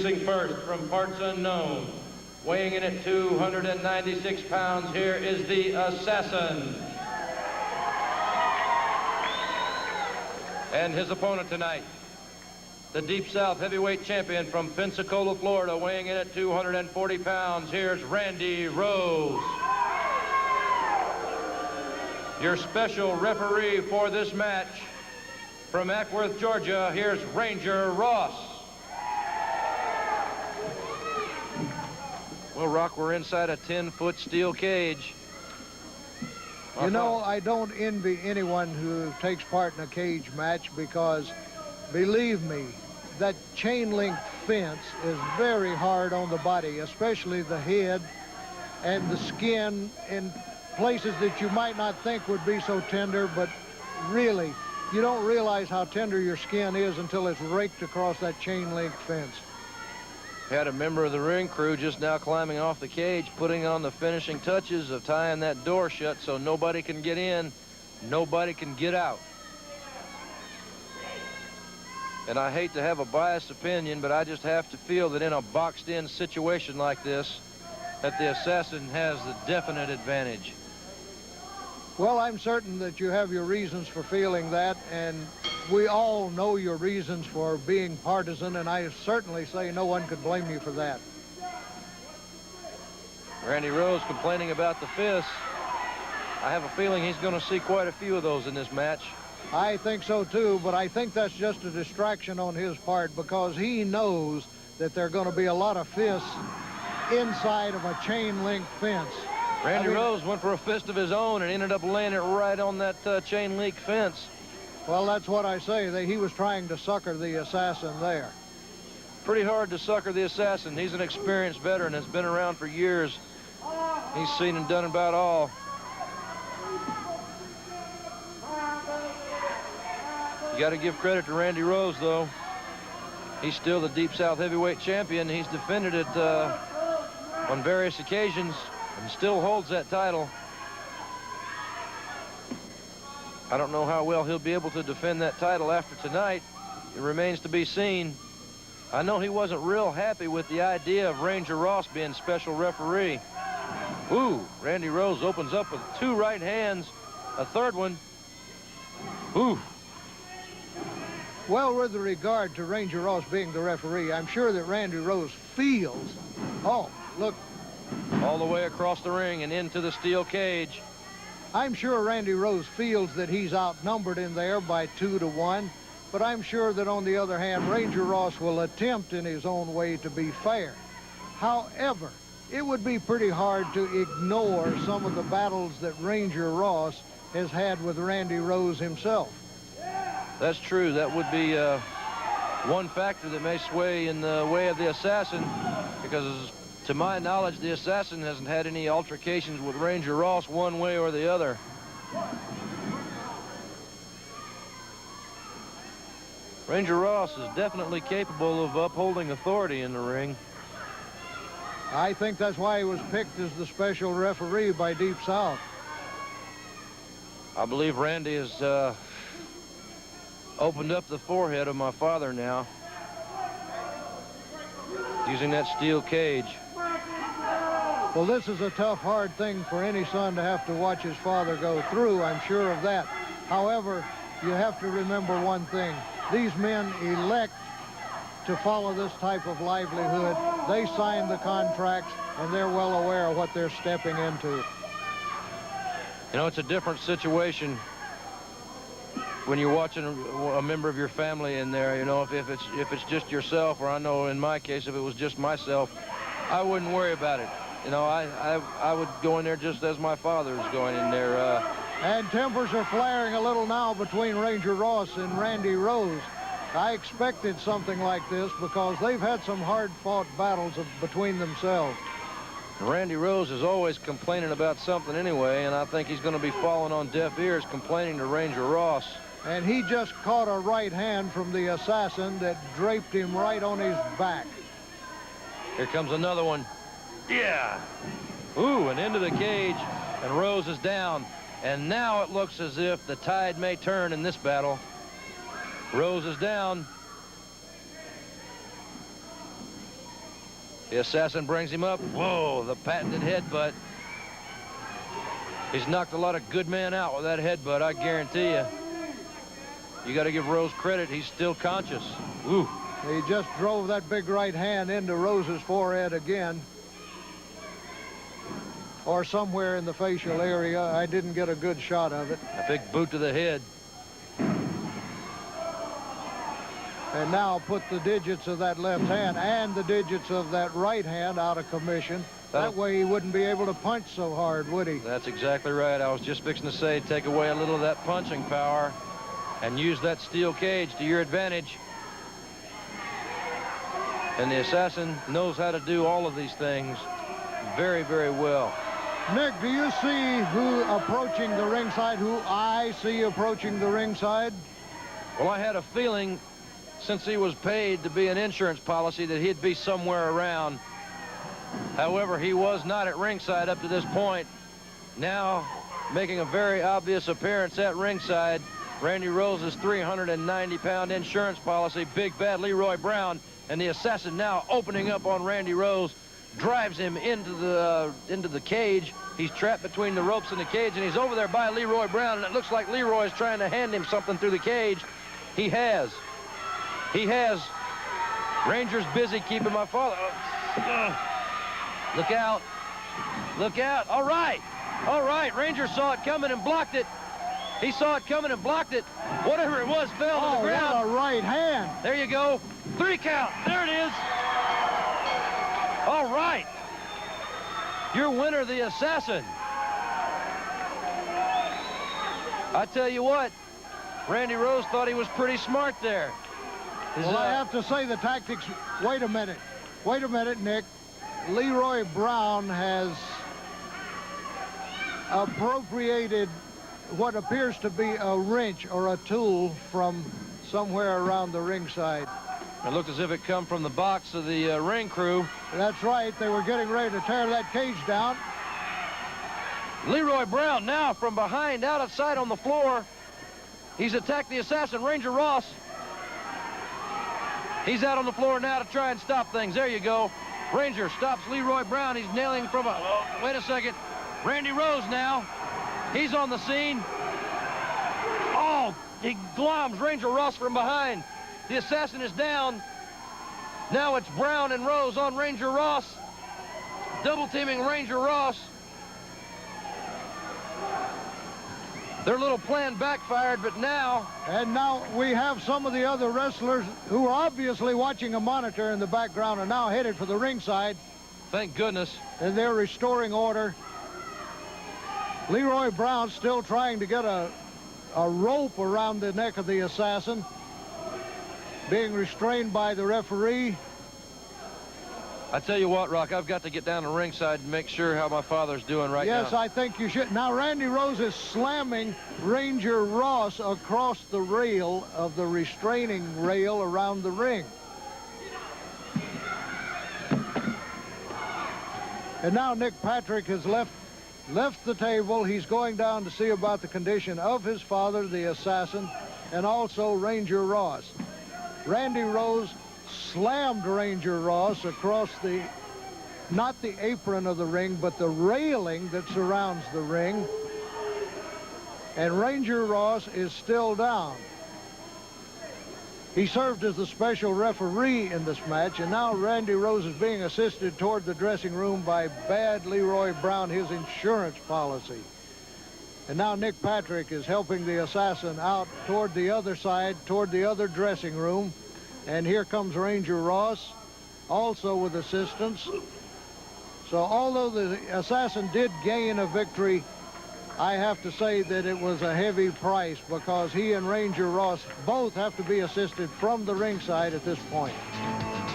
Introducing first from parts unknown, weighing in at 296 pounds, here is the Assassin. And his opponent tonight, the Deep South heavyweight champion from Pensacola, Florida, weighing in at 240 pounds, here's Randy Rose. Your special referee for this match, from Ackworth, Georgia, here's Ranger Ross. Well, Rock, we're inside a 10-foot steel cage. You know, I don't envy anyone who takes part in a cage match because, believe me, that chain link fence is very hard on the body, especially the head and the skin in places that you might not think would be so tender, but really, you don't realize how tender your skin is until it's raked across that chain link fence. Had a member of the ring crew just now climbing off the cage, putting on the finishing touches of tying that door shut so nobody can get in, nobody can get out. And I hate to have a biased opinion, but I just have to feel that in a boxed-in situation like this, that the Assassin has the definite advantage. Well, I'm certain that you have your reasons for feeling that, and we all know your reasons for being partisan, and I certainly say no one could blame you for that. Randy Rose complaining about the fists. I have a feeling he's going to see quite a few of those in this match. I think so too, but I think that's just a distraction on his part because he knows that there are going to be a lot of fists inside of a chain link fence. Randy Rose went for a fist of his own and ended up laying it right on that chain link fence. Well, that's what I say. He was trying to sucker the Assassin there. Pretty hard to sucker the Assassin. He's an experienced veteran, has been around for years. He's seen and done about all. You got to give credit to Randy Rose, though. He's still the Deep South heavyweight champion. He's defended it on various occasions and still holds that title. I don't know how well he'll be able to defend that title after tonight. It remains to be seen. I know he wasn't real happy with the idea of Ranger Ross being special referee. Ooh, Randy Rose opens up with two right hands, a third one. Ooh. Well, with regard to Ranger Ross being the referee, I'm sure that Randy Rose feels, oh, look. All the way across the ring and into the steel cage. I'm sure Randy Rose feels that he's outnumbered in there by 2-1, but I'm sure that on the other hand, Ranger Ross will attempt in his own way to be fair. However, it would be pretty hard to ignore some of the battles that Ranger Ross has had with Randy Rose himself. That's true. That would be one factor that may sway in the way of the Assassin, because to my knowledge, the Assassin hasn't had any altercations with Ranger Ross one way or the other. Ranger Ross is definitely capable of upholding authority in the ring. I think that's why he was picked as the special referee by Deep South. I believe Randy has opened up the forehead of my father now, using that steel cage. Well, this is a tough, hard thing for any son to have to watch his father go through. I'm sure of that. However, you have to remember one thing. These men elect to follow this type of livelihood. They signed the contracts, and they're well aware of what they're stepping into. You know, it's a different situation when you're watching a member of your family in there. You know, if it's just yourself, or I know in my case, if it was just myself, I wouldn't worry about it. You know, I would go in there just as my father is going in there. And tempers are flaring a little now between Ranger Ross and Randy Rose. I expected something like this because they've had some hard-fought battles between themselves. Randy Rose is always complaining about something anyway, and I think he's going to be falling on deaf ears complaining to Ranger Ross. And he just caught a right hand from the Assassin that draped him right on his back. Here comes another one. Yeah. Ooh, and into the cage, and Rose is down. And now it looks as if the tide may turn in this battle. Rose is down. The assassin brings him up. Whoa, the patented headbutt. He's knocked a lot of good men out with that headbutt, I guarantee you. You got to give Rose credit. He's still conscious. Ooh. He just drove that big right hand into Rose's forehead again. Or somewhere in the facial area. I didn't get a good shot of it. A big boot to the head. And now put the digits of that left hand and the digits of that right hand out of commission. That way he wouldn't be able to punch so hard, would he? That's exactly right. I was just fixing to say, take away a little of that punching power and use that steel cage to your advantage. And the assassin knows how to do all of these things very, very well. Nick, do you see who approaching the ringside, who I see approaching the ringside? Well, I had a feeling, since he was paid to be an insurance policy, that he'd be somewhere around. However, he was not at ringside up to this point. Now, making a very obvious appearance at ringside, Randy Rose's 390-pound insurance policy, Big Bad Leroy Brown, and the assassin now opening up on Randy Rose, drives him into the cage. He's trapped between the ropes and the cage, and he's over there by Leroy Brown, and it looks like Leroy's trying to hand him something through the cage. He has. Ranger's busy keeping my father. Look out. Look out. All right. Ranger saw it coming and blocked it. He saw it coming and blocked it. Whatever it was fell to the ground. What a right hand. There you go. 3 count. There it is. All right. Your winner, the assassin. I tell you what, Randy Rose thought he was pretty smart there. Well, I have to say the tactics. Wait a minute, Nick. Leroy Brown has appropriated what appears to be a wrench or a tool from somewhere around the ringside. It looked as if it come from the box of the ring crew. That's right. They were getting ready to tear that cage down. Leroy Brown now from behind, out of sight on the floor. He's attacked the assassin, Ranger Ross. He's out on the floor now to try and stop things. There you go. Ranger stops Leroy Brown. He's nailing from a... Oh, wait a second. Randy Rose now. He's on the scene. Oh, he gloms Ranger Ross from behind. The assassin is down. Now it's Brown and Rose on Ranger Ross. Double teaming Ranger Ross. Their little plan backfired, but now... And now we have some of the other wrestlers who are obviously watching a monitor in the background are now headed for the ringside. Thank goodness. And they're restoring order. Leroy Brown still trying to get a rope around the neck of the assassin, being restrained by the referee. I tell you what, Rock, I've got to get down to ringside and make sure how my father's doing right now. Yes, I think you should. Now, Randy Rose is slamming Ranger Ross across the rail of the restraining rail around the ring. And now Nick Patrick has left the table. He's going down to see about the condition of his father, the assassin, and also Ranger Ross. Randy Rose slammed Ranger Ross across the, not the apron of the ring, but the railing that surrounds the ring. And Ranger Ross is still down. He served as the special referee in this match, and now Randy Rose is being assisted toward the dressing room by Bad Leroy Brown, his insurance policy. And now Nick Patrick is helping the assassin out toward the other side, toward the other dressing room. And here comes Ranger Ross, also with assistance. So although the assassin did gain a victory, I have to say that it was a heavy price because he and Ranger Ross both have to be assisted from the ringside at this point.